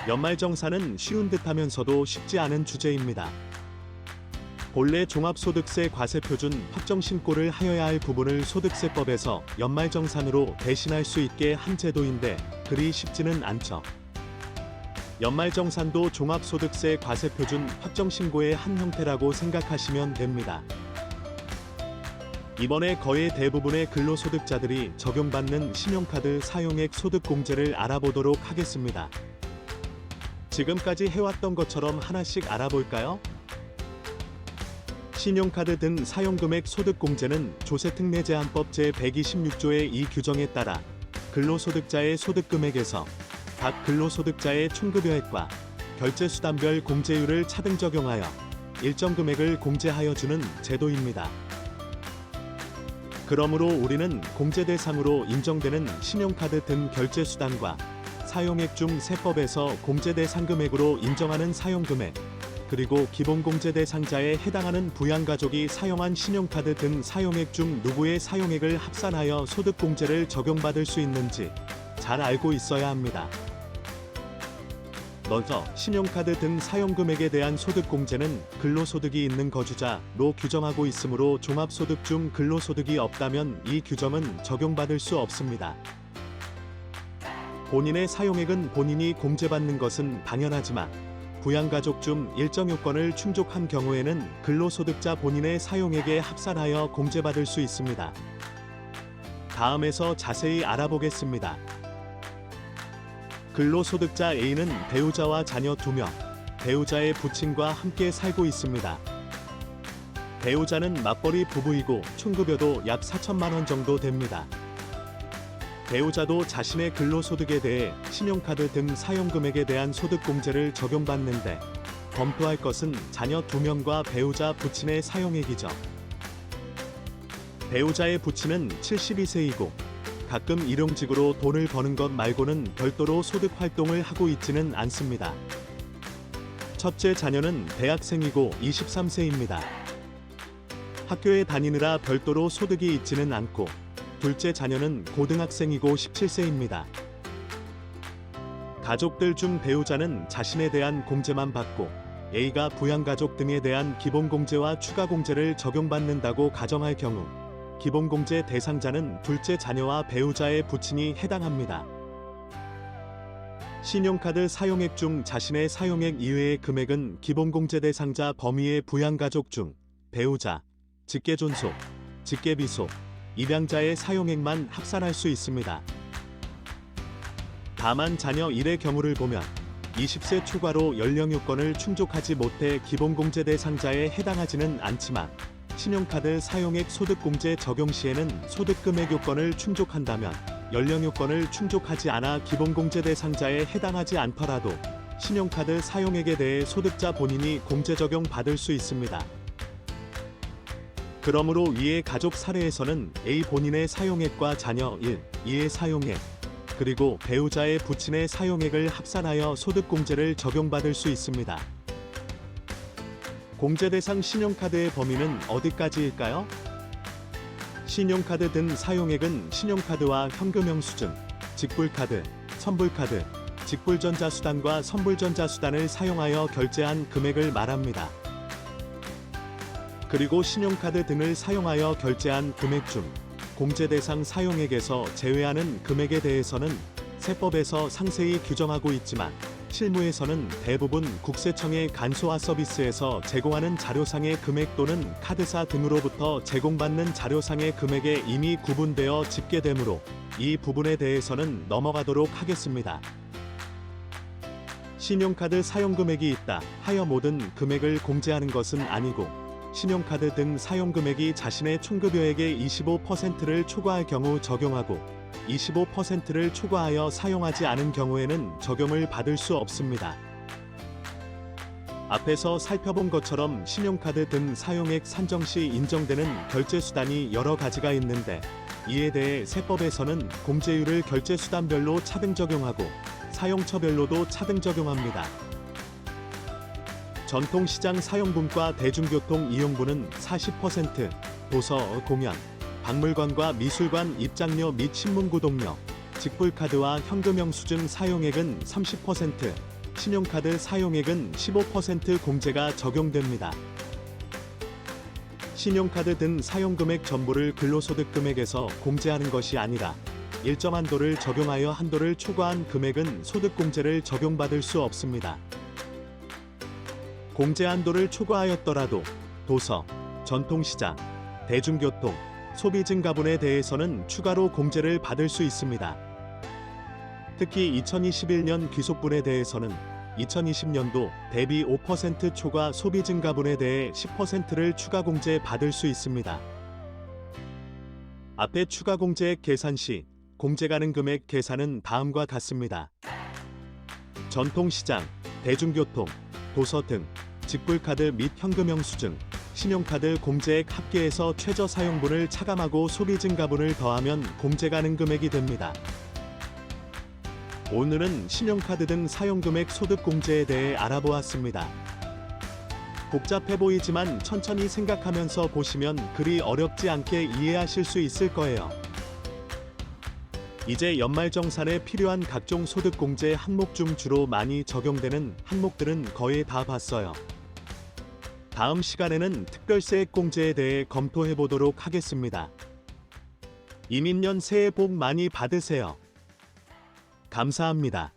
연말정산은 쉬운 듯하면서도 쉽지 않은 주제입니다. 본래 종합소득세 과세표준 확정신고를 하여야 할 부분을 소득세법에서 연말정산으로 대신할 수 있게 한 제도인데 그리 쉽지는 않죠. 연말정산도 종합소득세 과세표준 확정신고의 한 형태라고 생각하시면 됩니다. 이번에 거의 대부분의 근로소득자들이 적용받는 신용카드 사용액 소득공제를 알아보도록 하겠습니다. 지금까지 해왔던 것처럼 하나씩 알아볼까요? 신용카드 등 사용금액 소득공제는 조세특례제한법 제126조의 이 규정에 따라 근로소득자의 소득금액에서 각 근로소득자의 총급여액과 결제수단별 공제율을 차등 적용하여 일정 금액을 공제하여 주는 제도입니다. 그러므로 우리는 공제 대상으로 인정되는 신용카드 등 결제수단과 사용액 중 세법에서 공제 대상 금액으로 인정하는 사용금액, 그리고 기본공제 대상자에 해당하는 부양가족이 사용한 신용카드 등 사용액 중 누구의 사용액을 합산하여 소득공제를 적용받을 수 있는지 잘 알고 있어야 합니다. 먼저 신용카드 등 사용금액에 대한 소득공제는 근로소득이 있는 거주자로 규정하고 있으므로 종합소득 중 근로소득이 없다면 이 규정은 적용받을 수 없습니다. 본인의 사용액은 본인이 공제받는 것은 당연하지만 부양가족 중 일정 요건을 충족한 경우에는 근로소득자 본인의 사용액에 합산하여 공제받을 수 있습니다. 다음에서 자세히 알아보겠습니다. 근로소득자 A는 배우자와 자녀 2명, 배우자의 부친과 함께 살고 있습니다. 배우자는 맞벌이 부부이고 총급여도 약 4천만 원 정도 됩니다. 배우자도 자신의 근로소득에 대해 신용카드 등 사용금액에 대한 소득공제를 적용받는데 검토할 것은 자녀 2명과 배우자 부친의 사용액이죠. 배우자의 부친은 72세이고 가끔 일용직으로 돈을 버는 것 말고는 별도로 소득 활동을 하고 있지는 않습니다. 첫째 자녀는 대학생이고 23세입니다. 학교에 다니느라 별도로 소득이 있지는 않고 둘째 자녀는 고등학생이고 17세입니다. 가족들 중 배우자는 자신에 대한 공제만 받고 A가 부양가족 등에 대한 기본공제와 추가공제를 적용받는다고 가정할 경우 기본공제 대상자는 둘째 자녀와 배우자의 부친이 해당합니다. 신용카드 사용액 중 자신의 사용액 이외의 금액은 기본공제 대상자 범위의 부양가족 중 배우자, 직계존속, 직계비속, 입양자의 사용액만 합산할 수 있습니다. 다만 자녀 1의 경우를 보면 20세 초과로 연령 요건을 충족하지 못해 기본공제 대상자에 해당하지는 않지만 신용카드 사용액 소득공제 적용 시에는 소득금액 요건을 충족한다면 연령 요건을 충족하지 않아 기본공제 대상자에 해당하지 않더라도 신용카드 사용액에 대해 소득자 본인이 공제 적용 받을 수 있습니다. 그러므로 위의 가족 사례에서는 A 본인의 사용액과 자녀 1, 2의 사용액, 그리고 배우자의 부친의 사용액을 합산하여 소득공제를 적용받을 수 있습니다. 공제 대상 신용카드의 범위는 어디까지일까요? 신용카드 등 사용액은 신용카드와 현금영수증, 직불카드, 선불카드, 직불전자수단과 선불전자수단을 사용하여 결제한 금액을 말합니다. 그리고 신용카드 등을 사용하여 결제한 금액 중 공제 대상 사용액에서 제외하는 금액에 대해서는 세법에서 상세히 규정하고 있지만 실무에서는 대부분 국세청의 간소화 서비스에서 제공하는 자료상의 금액 또는 카드사 등으로부터 제공받는 자료상의 금액에 이미 구분되어 집계되므로 이 부분에 대해서는 넘어가도록 하겠습니다. 신용카드 사용금액이 있다 하여 모든 금액을 공제하는 것은 아니고 신용카드 등 사용금액이 자신의 총급여액의 25%를 초과할 경우 적용하고 25%를 초과하여 사용하지 않은 경우에는 적용을 받을 수 없습니다. 앞에서 살펴본 것처럼 신용카드 등 사용액 산정 시 인정되는 결제수단이 여러 가지가 있는데 이에 대해 세법에서는 공제율을 결제수단별로 차등 적용하고 사용처별로도 차등 적용합니다. 전통시장 사용분과 대중교통 이용분은 40%, 도서, 공연, 박물관과 미술관 입장료 및 신문구독료, 직불카드와 현금영수증 사용액은 30%, 신용카드 사용액은 15% 공제가 적용됩니다. 신용카드 등 사용금액 전부를 근로소득금액에서 공제하는 것이 아니라 일정 한도를 적용하여 한도를 초과한 금액은 소득공제를 적용받을 수 없습니다. 공제 한도를 초과하였더라도 도서, 전통시장, 대중교통, 소비증가분에 대해서는 추가로 공제를 받을 수 있습니다. 특히 2021년 귀속분에 대해서는 2020년도 대비 5% 초과 소비증가분에 대해 10%를 추가 공제 받을 수 있습니다. 앞에 추가 공제액 계산 시 공제 가능 금액 계산은 다음과 같습니다. 전통시장, 대중교통, 도서 등 직불카드 및 현금 영수증, 신용카드 공제액 합계에서 최저 사용분을 차감하고 소비증가분을 더하면 공제 가능 금액이 됩니다. 오늘은 신용카드 등 사용금액 소득공제에 대해 알아보았습니다. 복잡해 보이지만 천천히 생각하면서 보시면 그리 어렵지 않게 이해하실 수 있을 거예요. 이제 연말정산에 필요한 각종 소득공제 항목 중 주로 많이 적용되는 항목들은 거의 다 봤어요. 다음 시간에는 특별세액 공제에 대해 검토해 보도록 하겠습니다. 이민년 새해 복 많이 받으세요. 감사합니다.